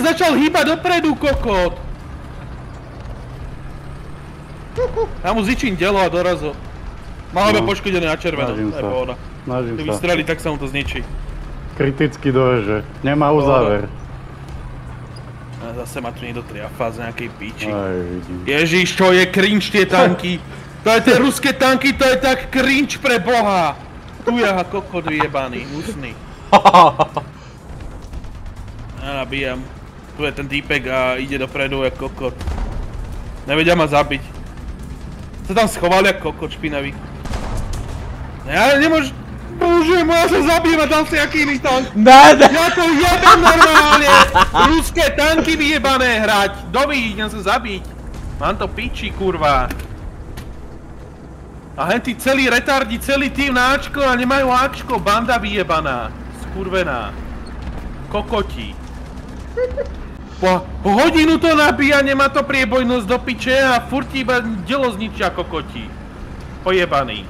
sa začal hýbať dopredu, kokot! Ja mu zičím delo a dorazil. Mal by poškodené na červeno. Snažím sa. Keby streli, tak sa mu to zničí. Kriticky doježe. Nemá uzáver. Zase ma tu niekto triafá z nejakej píči. Aj, vidím. Ježiš, čo je cringe tie tanky. To je tie ruské tanky, to je tak cringe pre boha. Tu je kokot vyjebaný, husný. Ja nabíjam. Tu je ten týpek a ide dopredu jak kokot. Nevedia ma zabiť. Sa tam schoval jak kokot špinavý. Ja nemôžem... Bože, ja sa zabijem a dám si aký iný tank. Ja to jebem normálne. Ruské tanky vyjebané hrať. Dovi, idem sa zabiť. Mám to piči, kurva. A hentí celý retardi, celý tým na Ačko a nemajú Ačko. Banda vyjebaná. Skurvená. Kokoti. Po hodinu to nabíja, nemá to priebojnosť do piče a furt iba delo zničia kokoti. Pojebaný.